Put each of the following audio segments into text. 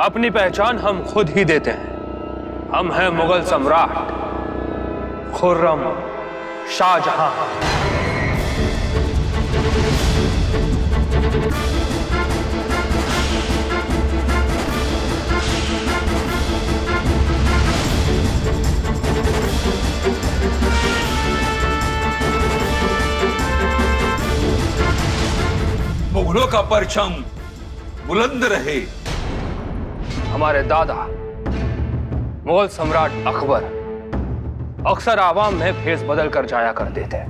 अपनी पहचान हम खुद ही देते हैं। हम हैं मुगल सम्राट खुर्रम शाहजहां। मुगलों का परचम बुलंद रहे। हमारे दादा मुगल सम्राट अकबर अक्सर आवाम में भेस बदल कर जाया करते थे।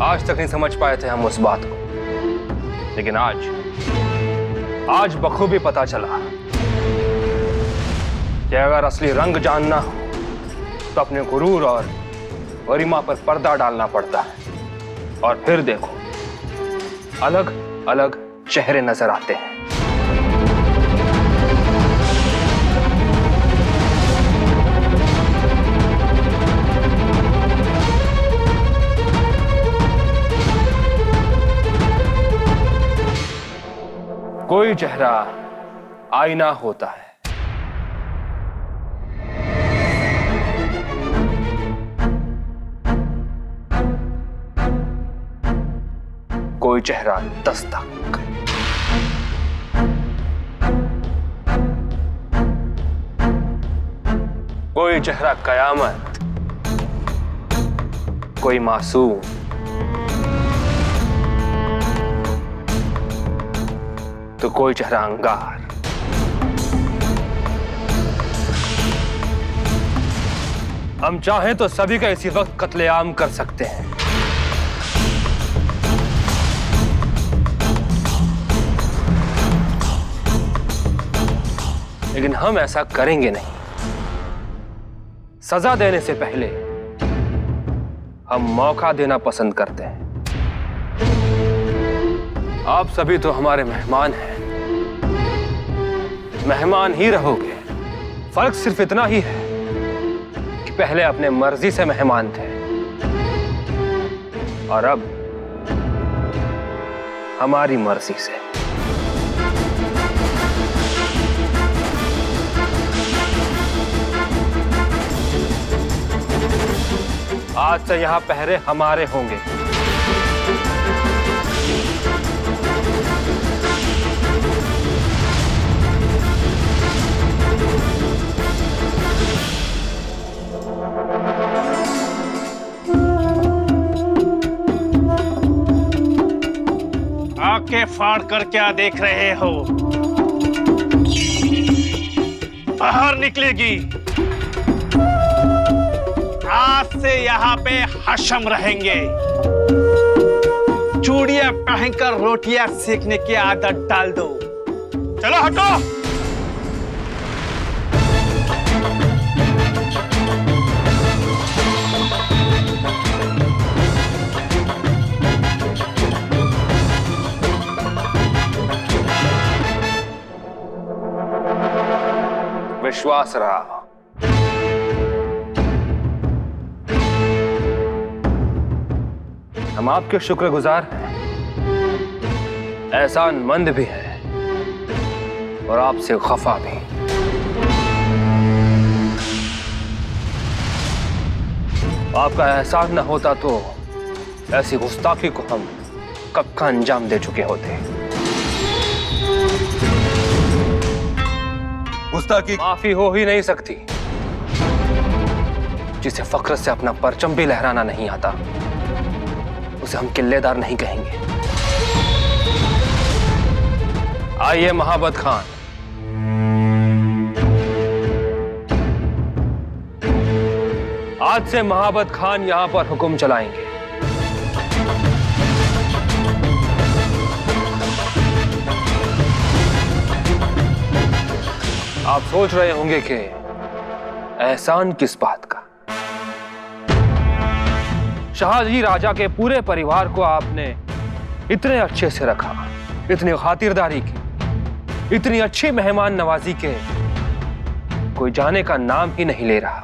आज तक नहीं समझ पाए थे हम उस बात को, लेकिन आज बखूबी पता चला कि अगर असली रंग जानना हो तो अपने गुरूर और गरिमा पर पर्दा डालना पड़ता है। और फिर देखो, अलग अलग चेहरे नजर आते हैं। कोई चेहरा आईना होता है, कोई चेहरा दस्तक, कोई चेहरा कयामत, कोई मासूम, तो कोई चेहरा अंगार। हम चाहें तो सभी का इसी वक्त कत्लेआम कर सकते हैं, लेकिन हम ऐसा करेंगे नहीं। सजा देने से पहले हम मौका देना पसंद करते हैं। आप सभी तो हमारे मेहमान हैं, मेहमान ही रहोगे। फर्क सिर्फ इतना ही है कि पहले अपने मर्जी से मेहमान थे और अब हमारी मर्जी से। आज से यहां पहरे हमारे होंगे। आंखें फाड़ कर क्या देख रहे हो? बाहर निकलेगी। आज से यहाँ पे हशम रहेंगे। चूड़ियां पहनकर रोटियां सेकने की आदत डाल दो। चलो हटो। विश्वास रहा। हम आपके शुक्रगुजार हैं, एहसानमंद भी हैं और आपसे खफा भी। आपका एहसान न होता तो ऐसी गुस्ताखी को हम कब का अंजाम दे चुके होते। गुस्ताखी माफी हो ही नहीं सकती। जिसे फख्र से अपना परचम भी लहराना नहीं आता, उसे हम किल्लेदार नहीं कहेंगे। आइए महाबत खान। आज से महाबत खान यहां पर हुक्म चलाएंगे। आप सोच रहे होंगे कि एहसान किस बात का। शाहजी राजा के पूरे परिवार को आपने इतने अच्छे से रखा, इतनी खातिरदारी की, इतनी अच्छी मेहमान नवाजी के कोई जाने का नाम ही नहीं ले रहा।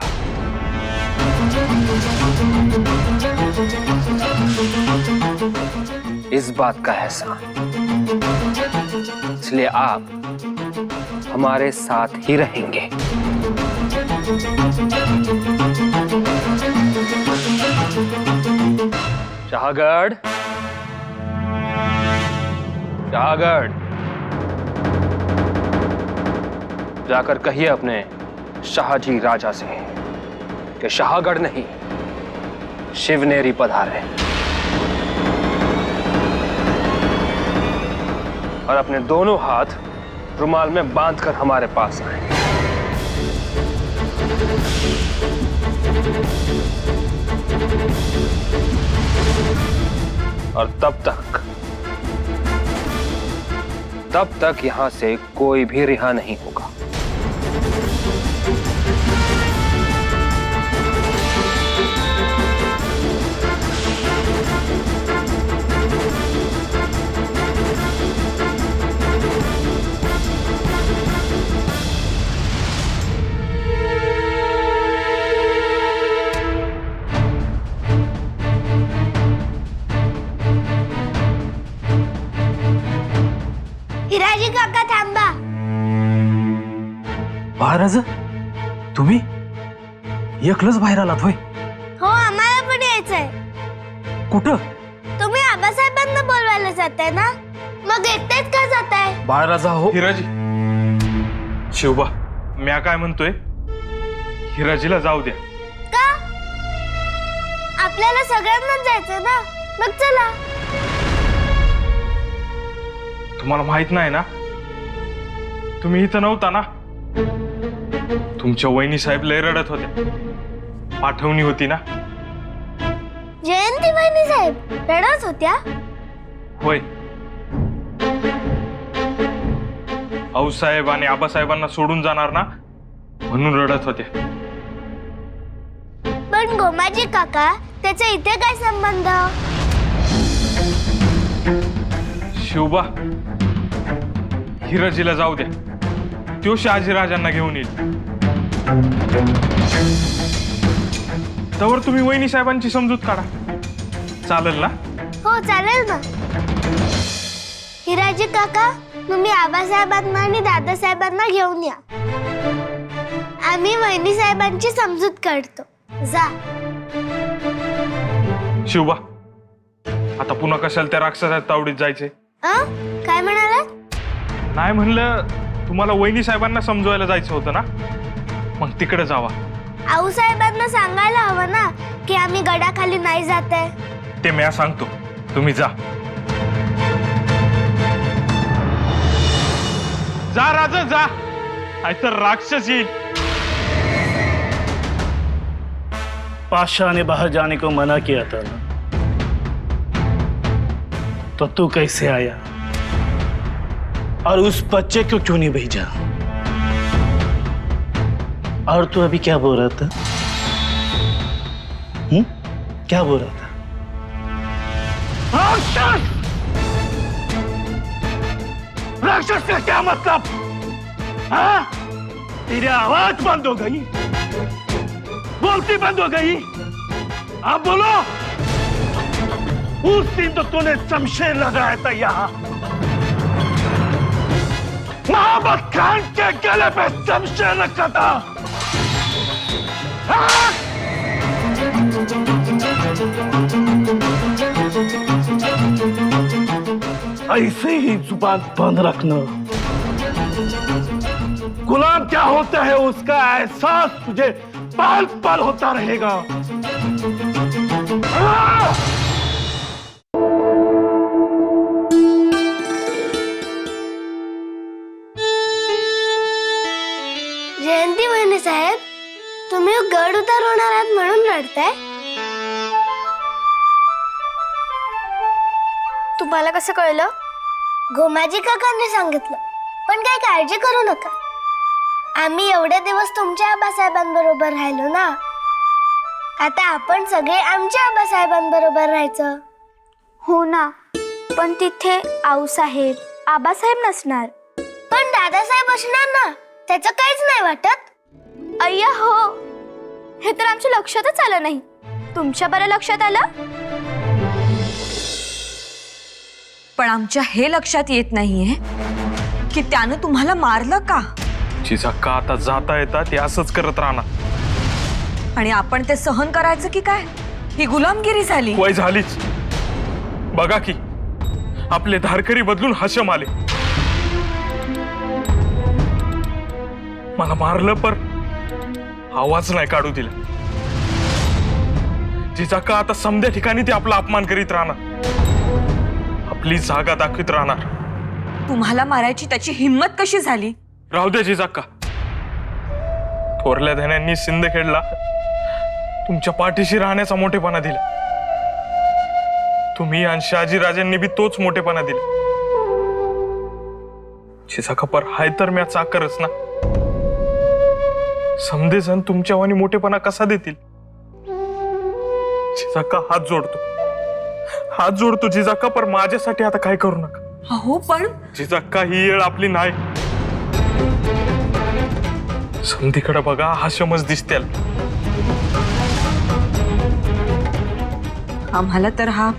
इस बात का एहसान इसलिए आप हमारे साथ ही रहेंगे। शाहगढ़, शाहगढ़, जाकर कहिए अपने शाहजी राजा से कि शाहगढ़ नहीं, शिवनेरी पधारे और अपने दोनों हाथ रुमाल में बांधकर हमारे पास आए। और तब तक यहां से कोई भी रिहा नहीं होगा। हिराजी काका थांबा। महाराज, तुम्ही एकलंच बाहेर आलात होय? हो, आम्हाला पण यायचंय। कुठं? तुम्ही आबासाहेबांना बोलवायला जाताय ना, मग एकटेच का जाताय? बाळराजा हो. हिराजी, शिवबा, म्या काय म्हणतोय, हिराजीला जाऊ द्या. का? आपल्याला सगळ्यांनाच जायचं ना, मग चला. तुम्हाला माहित नाही ना, तुम्ही इथं नव्हता ना. तुमच्या वहिनी साहेब लय रडत होत्या, पाठवणी होती ना. जयंती वहिनी साहेब रडत होत्या? होय, आऊसाहेब आणि आबासाहेबांना सोडून जाणार ना, म्हणून रडत होत्या. पण गोमाजी काका, त्याचा इथे काय संबंध? शिवबा, हिराजीला जाऊ द्या, तो शहाजीराजांना घेऊन येईल. तवर तुम्ही वहिनी साहेबांची समजूत काढा, चालेल ना? हो, चालेल ना. हिराजी काका, तुम्ही आबासाहेबांना आणि दादासाहेबांना घेऊन या. आम्ही वहिनी साहेबांची समजूत काढतो. जा. शिवबा, आता पुन्हा कशाला त्या राक्षसाच्या तावडीत जायचे? काय म्हणालात? नाही म्हणलं, तुम्हाला वहिनी साहेबांना समजवायला जायचं होतं ना, मग तिकडे जावा. आऊसाहेबांना सांगायला हवं ना की आम्ही गडाखाली नाही जात आहे. ते म्या सांगतो, तुम्ही जा. जा राजा, जा, नाहीतर राक्षस येईल. पाशा ने बाहर जाने को मना किया था ना, तो तू कैसे आया और उस बच्चे को क्यों नहीं भेजा? और तू अभी क्या बोल रहा था? क्या बोल रहा था? राक्षस! राक्षस का क्या मतलब? हाँ? तेरी आवाज बंद हो गई, बोलती बंद हो गई। अब बोलो। उस दिन तो तूने शमशेर लगाया था यहाँ, मोहम्मद खान के गले पे शमशेर रखा था। ऐसे ही जुबान बंद रखना। गुलाम क्या होता है उसका एहसास तुझे पल पल होता रहेगा। जयंती वहिनी साहेब, तुम्ही गड उतारवणार आहात म्हणून रडताय? तुम्हाला कसं कळलं? गोमाजी काकांनी सांगितलं. पण काय काळजी करू नका, आम्ही एवढे दिवस तुमच्या आबासाहेबांबरोबर राहिलो ना, आता आपण सगळे आमच्या आबासाहेबांबरोबर राहायचं. हो ना, पण तिथे आऊसाहेब आबासाहेब नसणार. पण दादासाहेब असणार ना, त्याचं काहीच नाही वाटत? अय्या हो, हे तर आमच्या लक्षातच आलं नाही. तुमच्या बरं लक्षात आलं? पण आमच्या हे लक्षात येत नाहीये की त्यानं तुम्हाला मारलं का? जिजाक्का आता जाता येता ते असंच करत राहणार. आणि आपण ते सहन करायचं की काय? ही गुलामगिरी झाली. वय झालीच. बघा की आपले धारकरी बदलून हशम आले. मला मारलं पर आवाज नाही काढू दिला. जिजाक्का आता समध्या ठिकाणी ते आपला अपमान करीत राहणार, आपली जागा दाखवित राहणार. तुम्हाला मारायची त्याची हिम्मत कशी झाली? राहू दे जिजाक्का. थोरल्या धन्यांनी सिंदखेडला तुमच्या पाठीशी राहण्याचा मोठेपणा दिला. तुम्ही आणि शहाजीराजांनी बी तोच मोठेपणा दिला. जिजाक्का पर हाय तर म्या चाकरच ना. समधे जण तुमच्या वाणी मोठेपणा कसा देतील? जिजाक्का हात जोडतो जिजाक्का, पर माझ्यासाठी आता काय करू नका. अहो पण जिजाक्का ही येळ आपली नाही. समधीकडे बघा, हशमच दिसतील. आम्हाला तर हा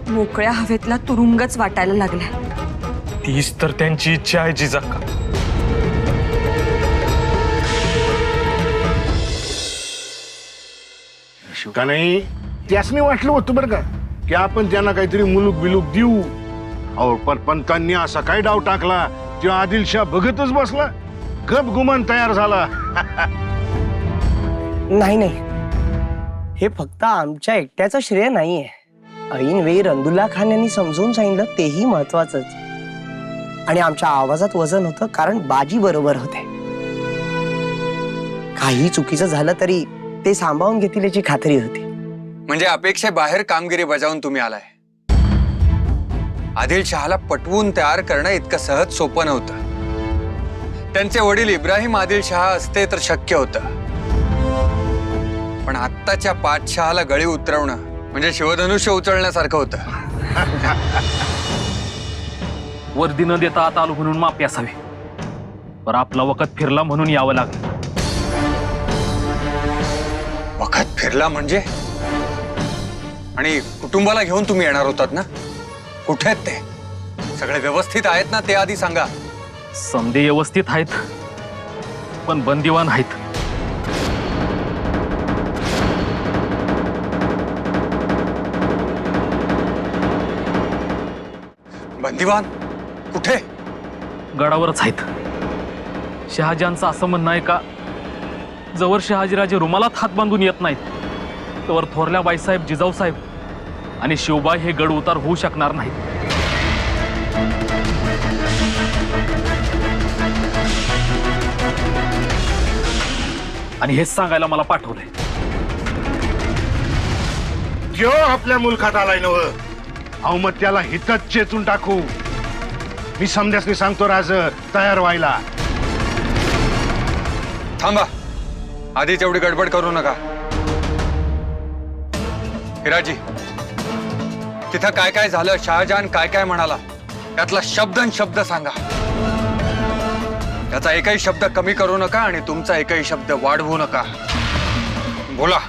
मोकळ्या हवेतला तुरुंगच वाटायला लागलाय. तीच तर त्यांची इच्छा आहे जिजाक्का. का नाही त्यासनी वाटलं होतं बरं का की आपण त्यांना काहीतरी मुलूक बिलूक देऊ. अहो पण त्यांनी असा काय डाव टाकला जो आदिलशाह बघतच बसला, गप गुमान तयार झाला. नाही, हे फक्त आमच्या एकट्याचं श्रेय नाहीये. ऐन वेळी रंदुल्ला खान यांनी समजून सांगितलं तेही महत्वाचंच. आणि आमच्या आवाजात वजन होतं कारण बाजी बरोबर होते. काही चुकीचं झालं तरी ते सांभाळून घेतील याची खात्री होती. म्हणजे अपेक्षेबाहेर कामगिरी बजावून तुम्ही आलाय. आदिलशहाला पटवून तयार करणं इतकं सहज सोपं नव्हतं. त्यांचे वडील इब्राहिम आदिलशहा असते तर शक्य होतं, पण आत्ताच्या पातशहाला गळी उतरवणं म्हणजे शिवधनुष्य उचलण्यासारखं होतं. वर्दी न देता आता आलो म्हणून माफी असावी, पर आपला वखत फिरला म्हणून यावं लागलं. वखत फिरला म्हणजे? आणि कुटुंबाला घेऊन तुम्ही येणार होतात ना? कुठे आहेत ते? सगळे व्यवस्थित आहेत ना ते आधी सांगा. समधे व्यवस्थित आहेत, पण बंदिवान आहेत. बंदिवान कुठे? गडावरच आहेत. शहाजहानचं असं म्हणणं आहे का जवळ शहाजीराजे रुमालात हात बांधून येत नाहीत तवर थोरल्या बाईसाहेब, जिजाऊसाहेब आणि शिवबाई हे गड उतार होऊ शकणार नाहीत. आणि हेच सांगायला मला पाठवलंय. जो आपल्या मुलखात आलाय नव, अहो मग त्याला हितच चेचून टाकू. मी समध्यासनी सांगतो राज तयार व्हायला. थांबा, आधीच एवढी गडबड करू नका. हिराजी, तिथं काय काय झालं, शहाजहान काय काय म्हणाला, त्यातला शब्द सांगा. त्याचा एकही शब्द कमी करू नका आणि तुमचा एकही शब्द वाढवू नका. बोला.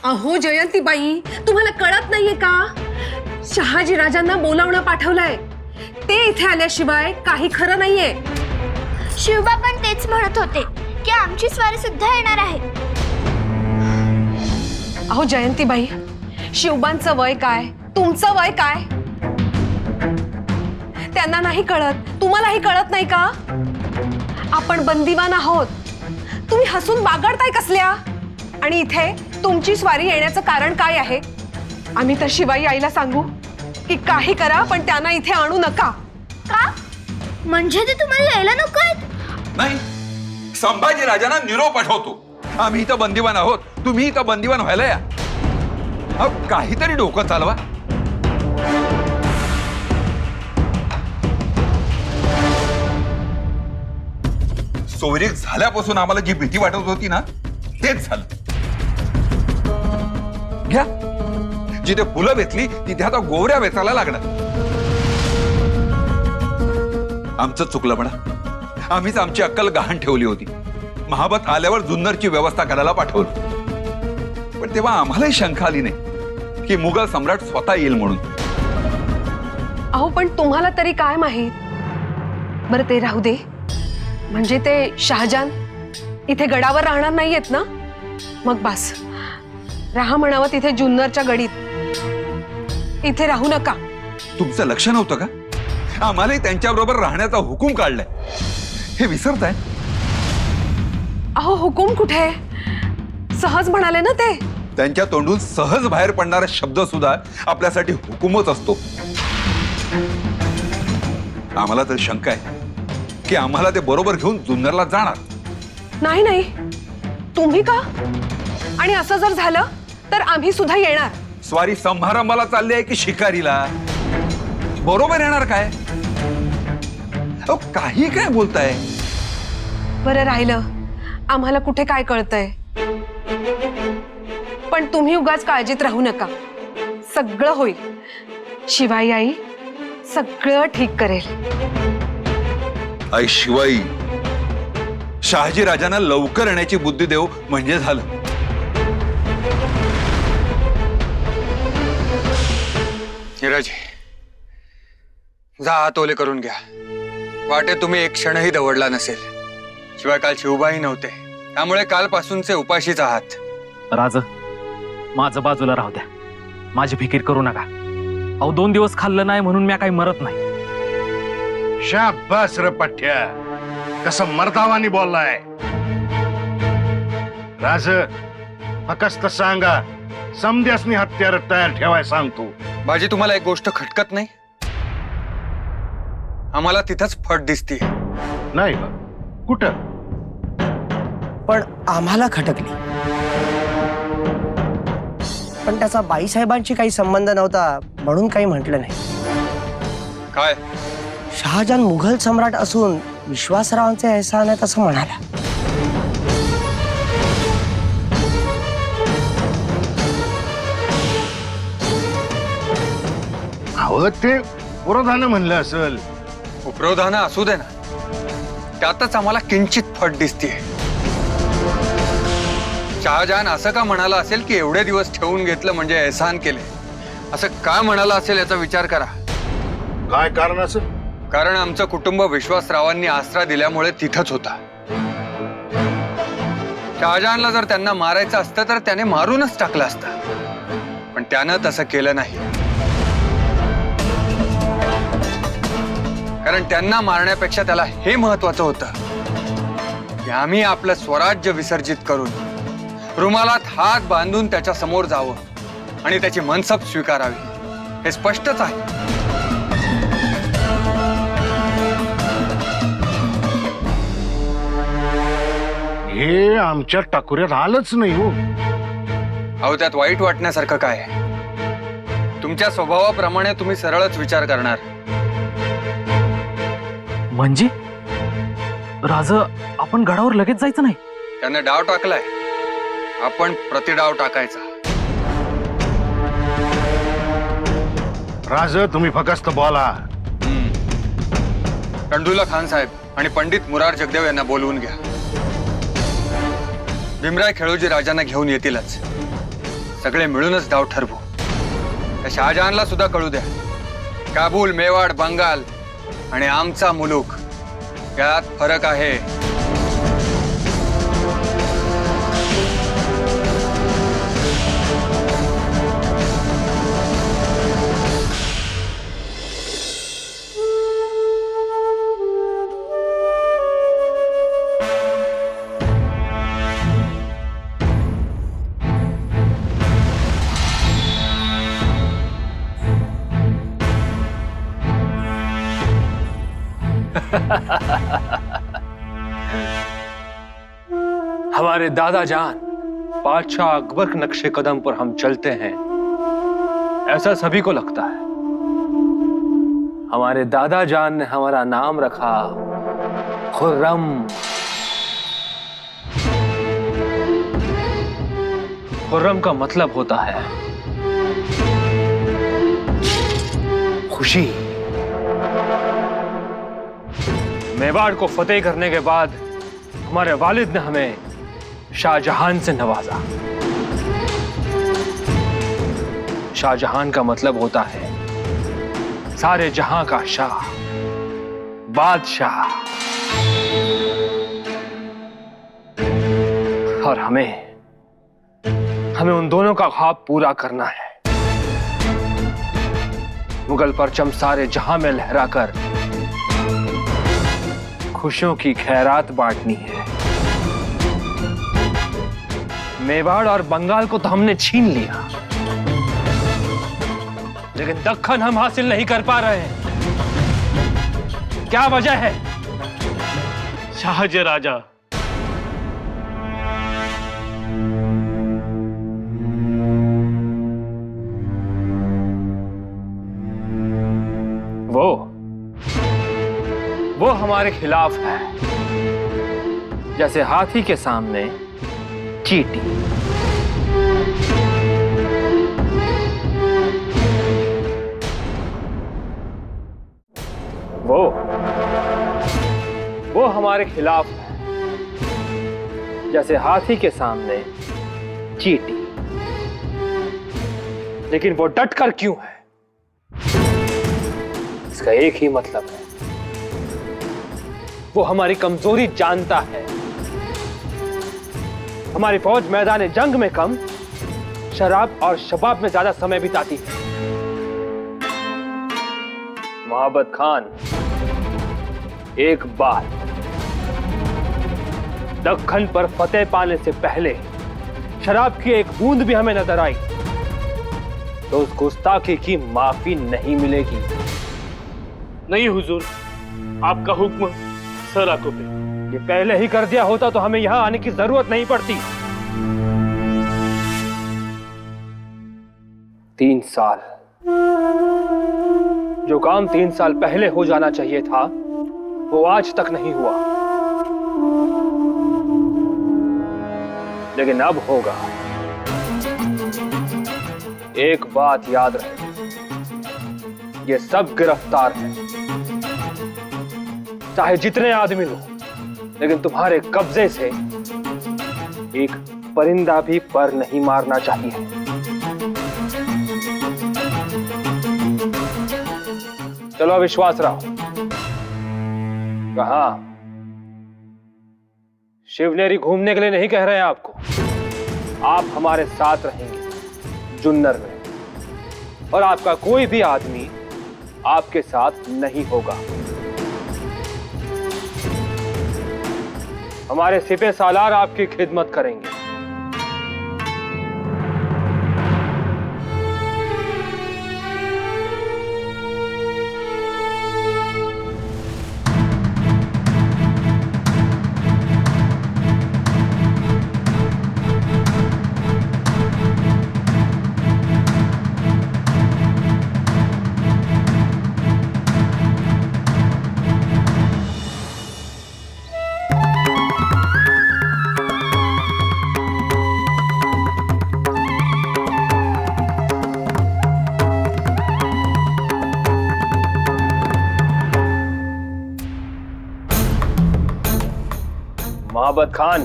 अहो जयंतीबाई, तुम्हाला कळत नाहीये का? शहाजी राजांना बोलावणं पाठवलंय. ते इथे आल्याशिवाय काही खरं नाहीये. शिवबा पण तेच म्हणत होते की आमची स्वारी सुद्धा येणार आहे. अहो जयंतीबाई, शिवबांचं वय काय, तुमचं वय काय? त्यांना नाही कळत, तुम्हालाही कळत नाही का? आपण बंदिवान आहोत. तुम्ही हसून बागडताय कसल्या? आणि इथे तुमची स्वारी येण्याचं कारण काय आहे? आम्ही तर शिवाई आईला सांगू की काही करा पण त्यांना इथे आणू नका. का? म्हणजे ते तुम्हाला यायला नकोय? नाही, संभाजी राजांना निरोप पाठवतो. आम्ही इथं बंदिवान आहोत, तुम्ही इथं बंदिवान व्हायला या. अहो काहीतरी डोकं चालवा. सोयरीक झाल्यापासून आम्हाला जी भीती वाटत होती ना, तेच झालं. घ्या, जिथे फुलं वेचली तिथे आता गोवऱ्या वेचायला लागणार. आमचं चुकलं म्हणा. आम्हीच आमची अक्कल गहाण ठेवली होती. महाबत आल्यावर जुन्नरची व्यवस्था करायला पाठवलं, पण तेव्हा आम्हालाही शंका आली नाही की मुघल सम्राट स्वतः येईल म्हणून. अहो पण तुम्हाला तरी काय माहित, बरं ते राहू दे. म्हणजे ते शहाजान इथे गडावर राहणार नाहीयेत ना? मग बस, राहा म्हणावं तिथे जुन्नरच्या गडीत. इथे राहू नका. तुमचं लक्ष नव्हतं का? आम्हालाही त्यांच्याबरोबर राहण्याचा हुकूम काढलाय, हे विसरताय? अहो हुकूम कुठे? सहज म्हणाले ना ते. त्यांच्या तोंडून सहज बाहेर पडणारा शब्द सुद्धा आपल्यासाठी हुकूमच असतो. आम्हाला तर शंका आहे की आम्हाला ते बरोबर घेऊन जुन्नरला जाणार. नाही नाही, तुम्ही का? आणि असं जर झालं तर आम्ही सुद्धा येणार. स्वारी समारंभाला चालली आहे की शिकारीला? बरोबर येणार काय? अहो, काही काय बोलताय? बरं राहिलं, आम्हाला कुठे काय कळतंय. पण तुम्ही उगाच काळजीत राहू नका, सगळं होईल. शिवाई आई सगळं ठीक करेल. आई शिवाई, शहाजी राजांना लवकर येण्याची बुद्धी देव म्हणजे झालं. हिराजी, जा हात ओले करून घ्या. वाटे तुम्ही एक क्षणही दवडला नसेल. शिवाय काल शिवबाई नव्हते, त्यामुळे कालपासूनचे उपाशीच आहात. राज, माझं बाजूला राहू द्या. माझी फिकीर करू नका. अहो 2 दिवस खाल्लं नाही म्हणून मी काही मरत नाही. शाबास रे पठ्या, कसं मर्दावानी बोललाय. राज, फकस्त सांगा, समद्यासनी हत्यार तयार ठेवाय सांगतो. बाजी, तुम्हाला एक गोष्ट खटकत नाही? आम्हाला तिथंच फट दिसतीये. नाही का? कुठं? पण आम्हाला खटकली. पण त्याचा बाईसाहेबांशी काही संबंध नव्हता म्हणून काही म्हटलं नाही. काय? शहाजान मुघल सम्राट असून विश्वासरावांचे एहसान आहेत असं म्हणाला. अहो ते पुरोधानं म्हणलं असेल. उपरोधानं असू दे ना, त्यातच आम्हाला किंचित फट दिसतीये. शहाजहान असं का म्हणाला असेल की एवढे दिवस ठेवून घेतलं म्हणजे एहसान केले? असं का म्हणाला असेल याचा विचार करा. काय कारण असेल? कारण आमचं कुटुंब विश्वासरावांनी आसरा दिल्यामुळे तिथंच होता. शहाजहानला जर त्यांना मारायचं असतं तर त्याने मारूनच टाकलं असतं, पण त्यानं तसं केलं नाही. कारण त्यांना मारण्यापेक्षा त्याला हे महत्वाचं होतं की आम्ही आपलं स्वराज्य विसर्जित करून रुमालात हात बांधून त्याच्या समोर जावं आणि त्याची मनसब स्वीकारावी. हे स्पष्टच आहे. हे आमच्या टाकुऱ्यात आलंच नाही हो. अहो, त्यात वाईट वाटण्यासारखं काय आहे? तुमच्या स्वभावाप्रमाणे तुम्ही सरळच विचार करणार. म्हणजे राज, आपण गडावर लगेच जायचं नाही? त्याने डाव टाकलाय, आपण प्रतिडाव टाकायचा. राज, तुम्ही फकस्त बोला. कंडुला खान साहेब आणि पंडित मुरार जगदेव यांना बोलवून घ्या. भीमराय खेळोजी राजांना घेऊन येतीलच. सगळे मिळूनच डाव ठरवू. त्या शहाजहानला सुद्धा कळू द्या, काबूल, मेवाड, बंगाल आणि आमचा मुलूक यात फरक आहे. हमारे दादा जान बादशाह अकबर के नक्शे कदम पर हम चलते हैं, ऐसा सभी को लगता है. हमारे दादा जान ने हमारा नाम रखा खुर्रम. खुर्रम का मतलब होता है खुशी. मेवाड़ को फतेह करने के बाद हमारे वालिद ने हमें शाहजहान से नवाजा. शाहजहान का मतलब होता है सारे जहां का शाह. बादशाह। और हमें उन दोनों का ख्वाब पूरा करना है। मुगल परचम सारे जहां में लहराकर खुशियों की खैरात बांटनी है। मेवाड़ और बंगाल को तो हमने छीन लिया, लेकिन दक्खन हम हासिल नहीं कर पा रहे हैं। क्या वजह है? शहाजी राजा, वो हमारे खिलाफ है, जैसे हाथी के सामने चींटी। वो हमारे खिलाफ है, जैसे हाथी के सामने चींटी। लेकिन वो डट कर क्यों है? इसका एक ही मतलब है, वो हमारी कमजोरी जानता है। हमारी फौज मैदान जंग में कम, शराब और शबाब में ज्यादा समय बिताती है। महाबत खान, एक बार दक्खन पर फतेह पाने से पहले शराब की एक बूंद भी हमें नजर आई तो उस गुस्ताखी की माफी नहीं मिलेगी। नहीं हुजूर, आपका हुक्म सर आंखों पे। ये पहले ही कर दिया होता तो हमें यहां आने की जरूरत नहीं पड़ती। 3 साल, जो काम 3 साल पहले हो जाना चाहिए था वो आज तक नहीं हुआ, लेकिन अब होगा। एक बात याद रहे, ये सब गिरफ्तार हैं, चाहे जितने आदमी हो, लेकिन तुम्हारे कब्जे से एक परिंदा भी पर नहीं मारना चाहिए। चलो विश्वास रहो। कहा शिवनेरी घूमने के लिए नहीं कह रहे हैं आपको, आप हमारे साथ रहेंगे जुन्नर में, और आपका कोई भी आदमी आपके साथ नहीं होगा। हमारे सिपह सालार आपकी खिदमत करेंगे। महाबत खान,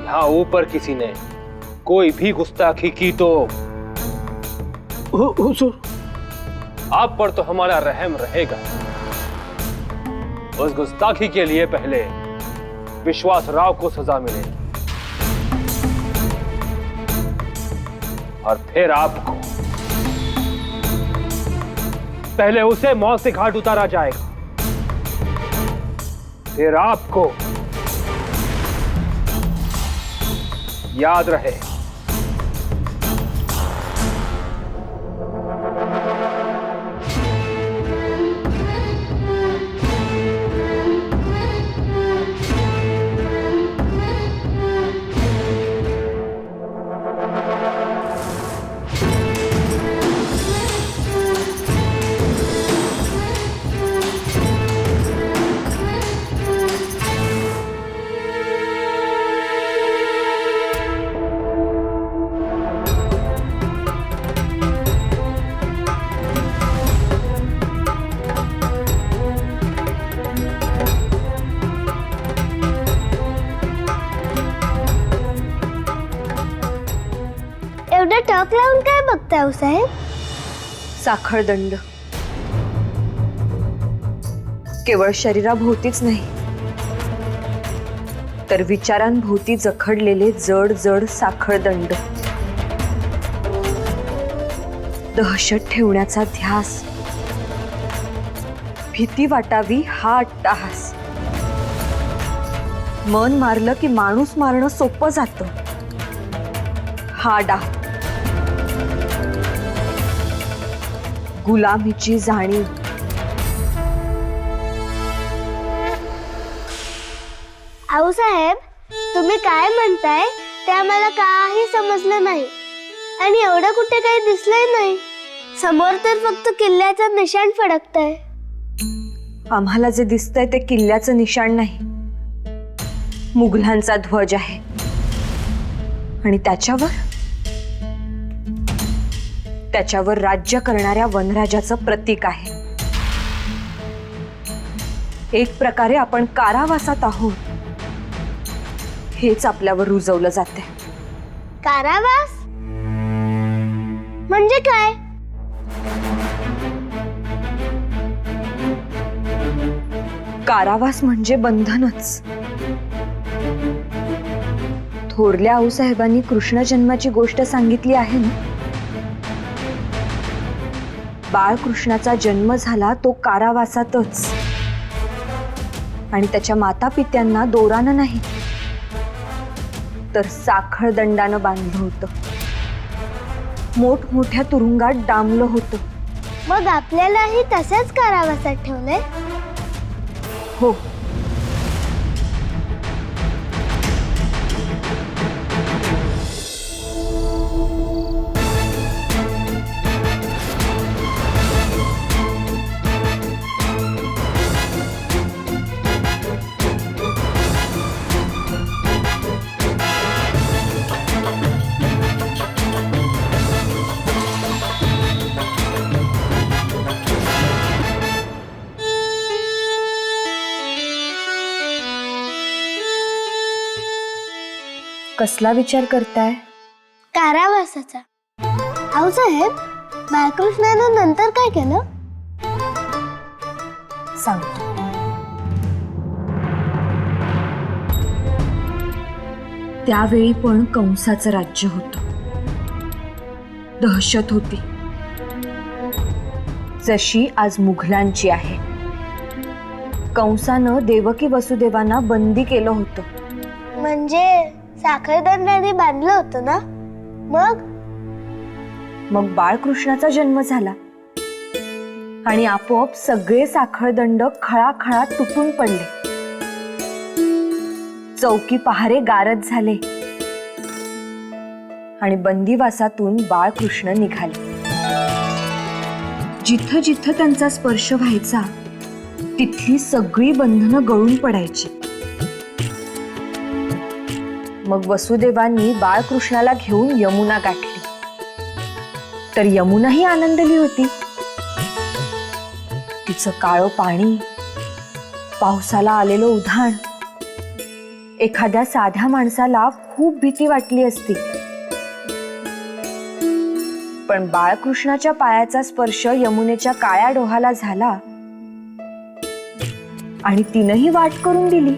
यहां ऊपर किसी ने कोई भी गुस्ताखी की तो हुजूर आप पर तो हमारा रहम रहेगा। उस गुस्ताखी के लिए पहले विश्वास राव को सजा मिले और फिर आपको। पहले उसे मौत से घाट उतारा जाएगा, फिर आपको। याद रहे, एवढं टक लावून काय बघताय हो साहेब? साखळदंड. केवळ शरीराभोवतीच नाही तर विचारांभोवती जखडलेले जड जड साखळदंड, दहशत ठेवण्याचा ध्यास, भीती वाटावी हा अट्टाहास. मन मारलं की माणूस मारणं सोपं जातं हा डाव. गुलामीची जाणीव. आऊसाहेब, तुम्ही काय म्हणताय ते आम्हाला काही समजलं नाही आणि एवढं कुठे काही दिसलंय नाही. समोर तर फक्त किल्ल्याचं निशाण फडकतंय. आम्हाला जे दिसतंय ते किल्ल्याचं निशाण नाही, मुघलांचा ध्वज आहे. आणि त्याच्यावर राज्य करणाऱ्या वनराजाचं प्रतीक आहे. एक प्रकारे आपण कारावासात आहोत हेच आपल्यावर रुजवलं जाते. कारावास म्हणजे काय? कारावास म्हणजे बंधनच. थोरल्या आऊसाहेबांनी कृष्ण जन्माची गोष्ट सांगितली आहे ना. बाळकृष्णाचा जन्म झाला तो कारावासातच, आणि त्याच्या माता पित्यांना दोरानं नाही तर साखळदंडानं बांधलं होतं. मोठमोठ्या तुरुंगात डांबलं होतं. मग आपल्यालाही तसेच कारावासात ठेवलंय? हो. कसला विचार करताय? कारावासाचा. आऊसाहेब, बाळकृष्णानं नंतर काय केलं? सांगतो. त्यावेळी पण कंसाचं राज्य होतं. दहशत होती जशी आज मुघलांची आहे. कंसानं देवकी वसुदेवांना बंदी केलं होतं. म्हणजे साखळदंडाने बांधलं होतं ना? मग बाळकृष्णाचा जन्म झाला आणि आपोआप सगळे साखळदंड खळाखळा तुटून पडले. चौकी पहारे गारद झाले आणि बंदिवासातून बाळकृष्ण निघाले. जिथं जिथं त्यांचा स्पर्श व्हायचा तिथली सगळी बंधनं गळून पडायची. मग वसुदेवांनी बाळकृष्णाला घेऊन यमुना गाठली. तर यमुनाही आनंदली होती. तिचं काळं पाणी, पावसाला आलेलं उधाण एखाद्या साध्या माणसाला खूप भीती वाटली असती. पण बाळकृष्णाच्या पायाचा स्पर्श यमुनेच्या काळ्या डोहाला झाला आणि तिनंही वाट करून दिली.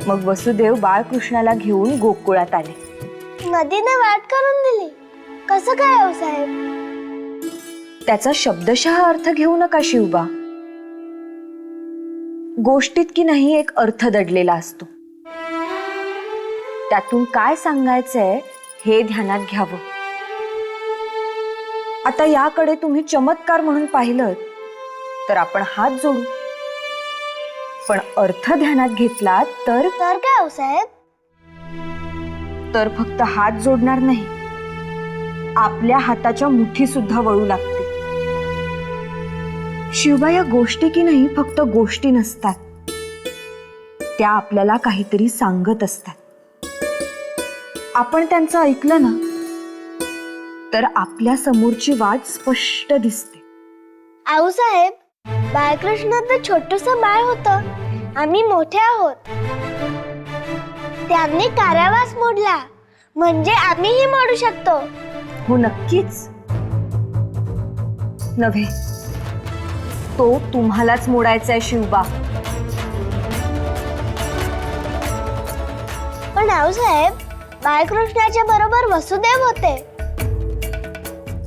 मग वसुदेव बाळकृष्णाला घेऊन गोकुळात आले. नदीने वाट करून दिली? कसं काय आऊसाहेब? त्याचा शब्दशः अर्थ घेऊ नका शिवबा. गोष्टीत की नाही एक अर्थ दडलेला असतो. त्यातून काय सांगायचंय हे ध्यानात घ्यावं. आता याकडे तुम्ही चमत्कार म्हणून पाहिलं तर आपण हात जोडू, पण अर्थ ध्यानात घेतला तर काय आऊसाहेब? तर फक्त हात जोडणार नाही, आपल्या हाताच्या मुठी सुद्धा वळू लागते. शिवबा, या गोष्टी की नाही फक्त गोष्टी नसतात, त्या आपल्याला काहीतरी सांगत असतात. आपण त्यांचं ऐकलं ना तर आपल्या समोरची वाट स्पष्ट दिसते. आऊसाहेब, बाळकृष्ण तर छोटंसं बाळ होतं. आम्ही मोठे आहोत. त्यांनी कारावास मोडला म्हणजे आम्हीही मोडू शकतो. हो, नक्कीच नव्हे तो तुम्हालाच मोडायचा आहे शिवबा. पण रावसाहेब, बाळकृष्णाच्या बरोबर वसुदेव होते.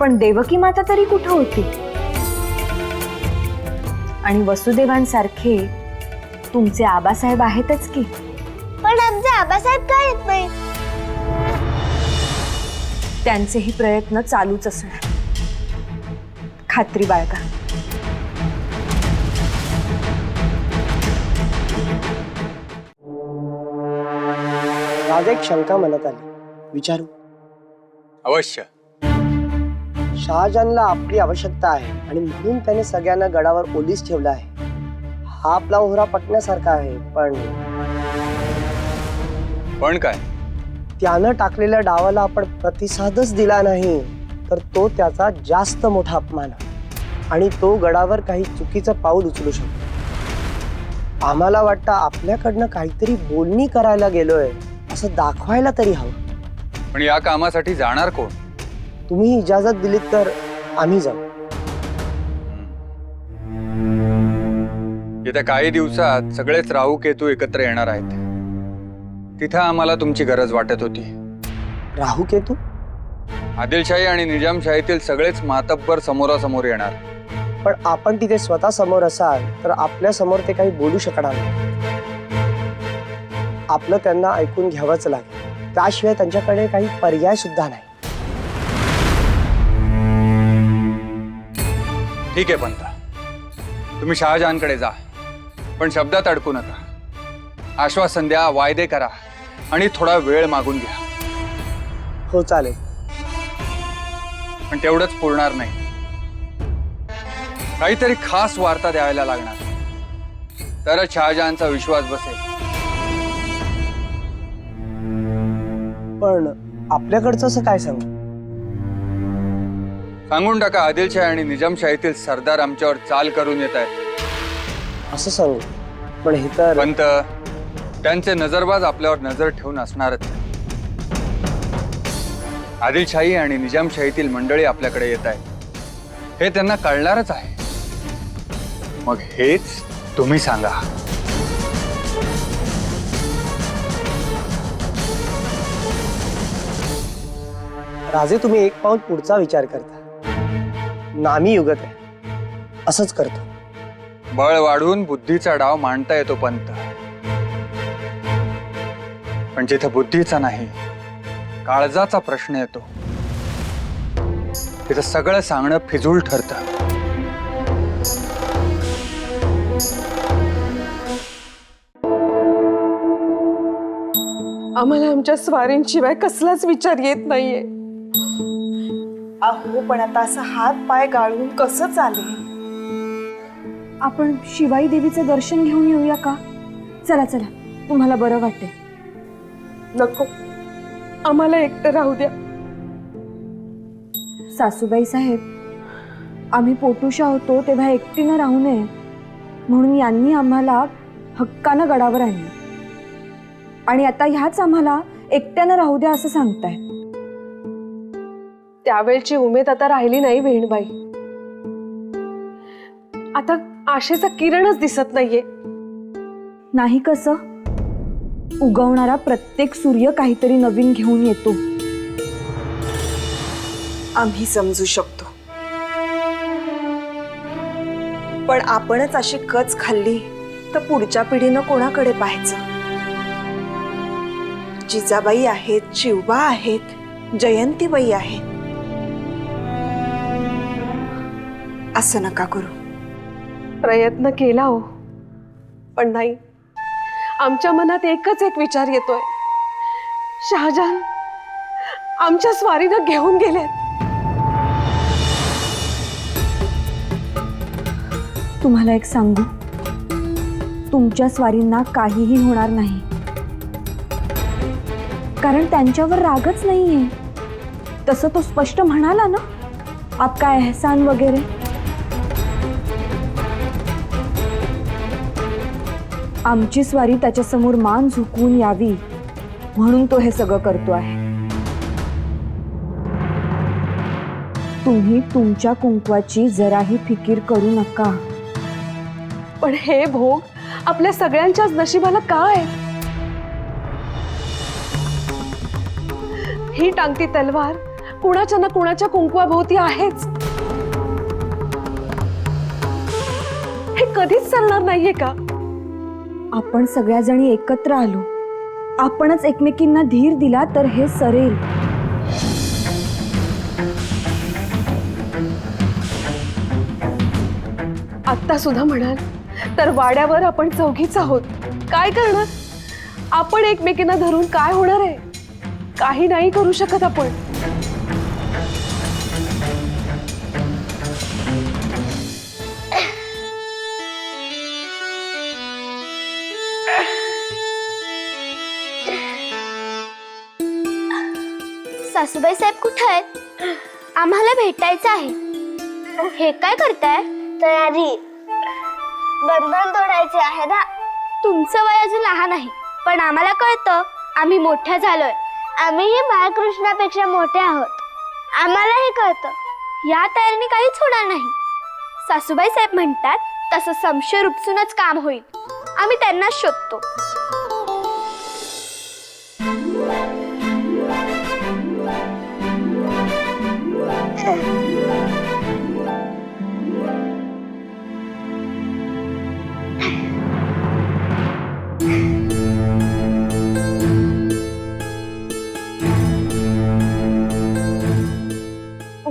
पण देवकी माता तरी कुठं होती? आणि वसुदेवांसारखे तुमचे आबासाहेब आहेतच की. पण आमचे आबासाहेब काय येत नाही? त्यांचेही प्रयत्न चालूच असणार. खात्री बाळगा. राजा, एक शंका मनात आली, विचारू? अवश्य. शहाजहानला आपली आवश्यकता आहे आणि म्हणून त्याने सगळ्यांना गडावर ओलीस ठेवला आहे. हा आपला ओहरा पटण्यासारखा आहे, पण काय? त्यानं टाकलेल्या डावाला आपण प्रतिसादच दिला नाही तर तो त्याचा जास्त मोठा अपमान आहे आणि तो गडावर काही चुकीचं पाऊल उचलू शकतो. आम्हाला वाटतं आपल्याकडनं काहीतरी बोलणी करायला गेलोय असं दाखवायला तरी हवं. पण या कामासाठी जाणार कोण? तुम्ही इजाजत दिलीत तर आम्ही जाऊ. येत्या काही दिवसात सगळेच राहू केतू एकत्र येणार आहेत. तिथं आम्हाला तुमची गरज वाटत होती. राहू केतू? आदिलशाही आणि निजामशाहीतील सगळेच मातब्बर समोरासमोर येणार. पण आपण तिथे स्वतः समोर असाल तर आपल्या समोर ते काही बोलू शकणार नाही. आपलं त्यांना ऐकून घ्यावंच लागेल. त्याशिवाय त्यांच्याकडे काही पर्याय सुद्धा नाही. ठीक आहे पंता, तुम्ही शहाजहानकडे जा, पण शब्दात अडकू नका. आश्वासन द्या, वायदे करा आणि थोडा वेळ मागून घ्या. हो चालेल. पण तेवढंच पुरणार नाही. काहीतरी खास वार्ता द्यायला लागणार, तरच शहाजहानचा विश्वास बसेल. पण आपल्याकडचं असं काय सांगू? सांगून टाका, आदिलशाही आणि निजामशाहीतील सरदार आमच्यावर चाल करून येत आहेत. असं सांगू? पण हे तर पंत, त्यांचे नजरबाज आपल्यावर नजर ठेवून असणारच. आदिलशाही आणि निजामशाहीतील मंडळी आपल्याकडे येत आहेत हे त्यांना कळणारच आहे. मग हेच तुम्ही सांगा. राजे, तुम्ही एक पाऊल पुढचा विचार करता. नामी युगत आहे, असंच करतो. बळ वाढून बुद्धीचा डाव मांडता येतो पंत, पण जिथे बुद्धीचा नाही काळजाचा प्रश्न येतो तिथं सगळं सांगणं फिजूल ठरतं. आम्हाला आमच्या स्वारींशिवाय कसलाच विचार येत नाहीये. अहो, पण आता असं हात पाय गाळून कसं चालेल? आपण शिवाई देवीचं दर्शन घेऊन येऊया का? चला चला, तुम्हाला बरं वाटते. नको, आम्हाला एकटं राहू द्या. सासूबाई साहेब, आम्ही पोटुशा होतो तेव्हा एकटीनं राहू नये म्हणून यांनी आम्हाला हक्कानं गडावर आणलं आणि आता ह्याच आम्हाला एकट्यानं राहू द्या असं सांगताय. त्यावेळची उमेद आता राहिली नाही बहीणबाई. आता आशेचा किरणच दिसत नाहीये. नाही कसं? उगवणारा प्रत्येक सूर्य काहीतरी नवीन घेऊन येतो. आम्ही समजू शकतो, पण आपणच अशी कच खाल्ली तर पुढच्या पिढीनं कोणाकडे पाहायचं? जिजाबाई आहेत, शिवबा आहेत, जयंतीबाई आहेत. असं नका करू. प्रयत्न केला हो, पण नाही. आमच्या मनात एकच एक विचार येतोय, शहाजहान आमच्या स्वारीनं घेऊन गेलेत. तुम्हाला एक सांगू, तुमच्या स्वारींना काहीही होणार नाही, कारण त्यांच्यावर रागच नाहीये. तसं तो स्पष्ट म्हणाला ना, आपका एहसान वगैरे. आमची स्वारी त्याच्यासमोर मान झुकवून यावी म्हणून तो हे सगळं करतो आहे. तुम्ही तुमच्या कुंकवाची जराही फिकीर करू नका. पण हे भोग आपल्या सगळ्यांच्याच नशिबाला काय? ही टांगती तलवार कुणाच्या ना कुणाच्या कुंकवाभोवती आहेच. हे कधीच सरणार नाहीये का? आपण सगळ्याजणी एकत्र आलो, आपणच एकमेकींना धीर दिला तर हे सरेल. आत्ता सुद्धा म्हणाल तर वाड्यावर आपण चौघीच आहोत. काय करणार? आपण एकमेकींना धरून काय होणार आहे? काही नाही करू शकत आपण. सासूबाई साहेब कुठे आहेत? आम्हाला भेटायचं आहे. हे काय करताय? तयारी. बंधन तोडायचे आहे ना. तुमचं वय अजून लहान आहे, पण आम्हाला कळतं. आम्ही मोठ्या झालोय. आम्हीही बाळकृष्णापेक्षा मोठे आहोत. आम्हालाही कळतं या तयारीने काहीच होणार नाही. सासूबाई साहेब म्हणतात तसं संशय रुपसूनच काम होईल. आम्ही त्यांनाच शोधतो.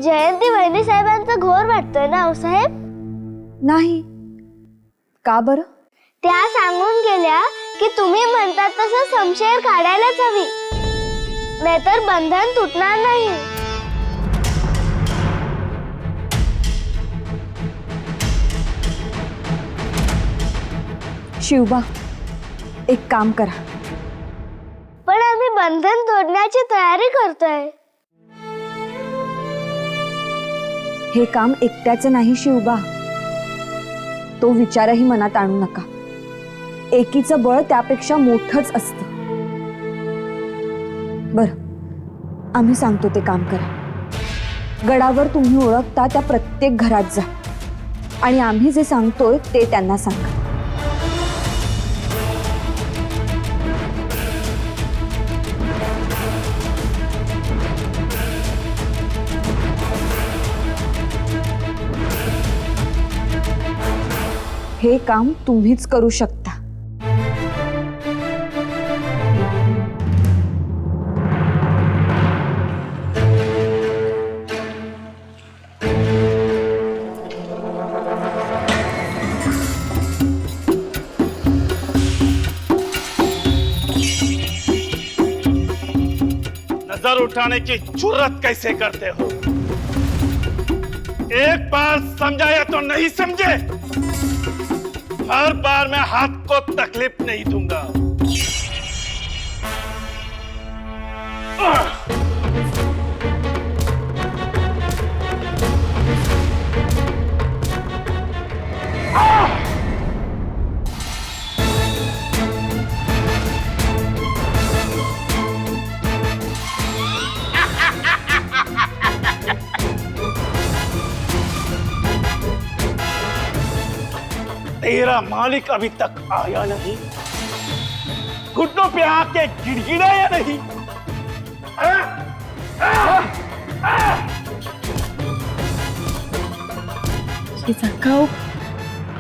जयंती वहिनी साहेबांचा घोर वाटतोय ना हो साहेब? नाही. का बरं? त्या सांगून गेल्या की तुम्ही म्हणतात तसं संशय काढायलाच हवी, नाहीतर बंधन तुटणार नाही. शिवबा, एक काम करा. पण आम्ही बंधन तोडण्याची तयारी करतोय. हे काम एकट्याचं नाही शिवबा. तो विचारही मनात आणू नका. एकीचं बळ त्यापेक्षा मोठंच असतं. बरं, आम्ही सांगतो ते काम करा. गडावर तुम्ही ओळखता त्या प्रत्येक घरात जा आणि आम्ही जे सांगतोय ते त्यांना सांगा. हे काम तुम्हीच करू शकता. नजर उठाने की जुर्रत कैसे करते हो? एक बार समझाया तो नहीं समझे? हर बार मैं हाथ को तकलीफ नहीं दूंगा. तेरा मालिक अभी तक आया नहीं, घुटनों पे आके गिड़गिड़ाया नहीं.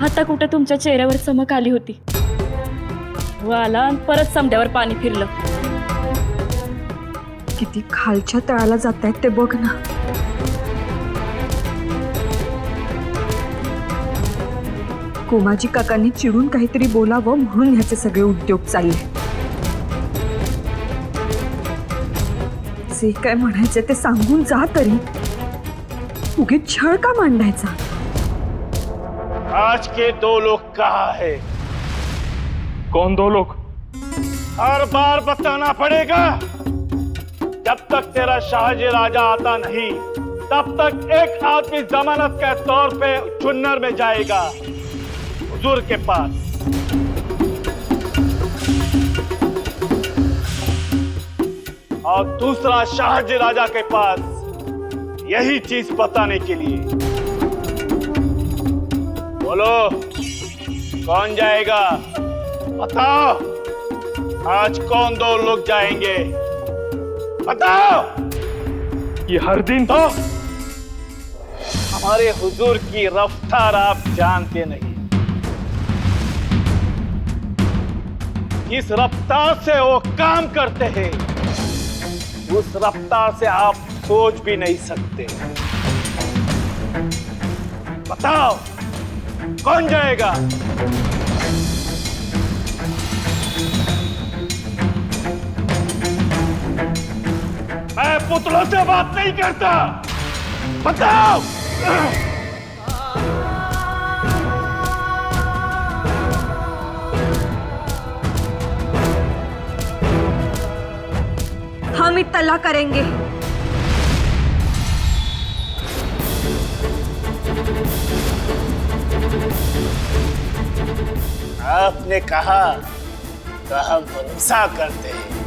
आता कुठे तुमच्या चेहऱ्यावर चमक आली होती. व आला आणि परत समद्यावर पाणी फिरलं. किती खालच्या तळाला जात आहेत ते बघ ना. कोमाजी काकांनी चिडून काहीतरी बोलावं म्हणून ह्याचे सगळे उद्योग चालले. जे काय म्हणायचे ते सांगून जा तरी. उगीच छळ का मांडायचा? आज के 2 लोग कहाँ है? कौन 2 लोग? हर बार बताना पड़ेगा. जब तक तेरा शाहजी राजा आता नहीं, तब तक एक आदमी जमानत के तौर पे चुन्नर में जाएगा, हुजूर के पास. और दूसरा शाहजी राजा के पास, यही चीज बताने के लिए. बोलो कौन जाएगा? बताओ, आज कौन 2 लोग जाएंगे? बताओ। ये हर दिन तो हमारे हुजूर की रफ्तार आप जानते नहीं। जिस रफ्तार से वो काम करते हैं, उस रफ्तार से आप सोच भी नहीं सकते। बताओ, कौन जाएगा? मैं पुतलों से बात नहीं करता। बताओ। हम इत्तला करेंगे। आपने कहा तो हम भरोसा करते हैं।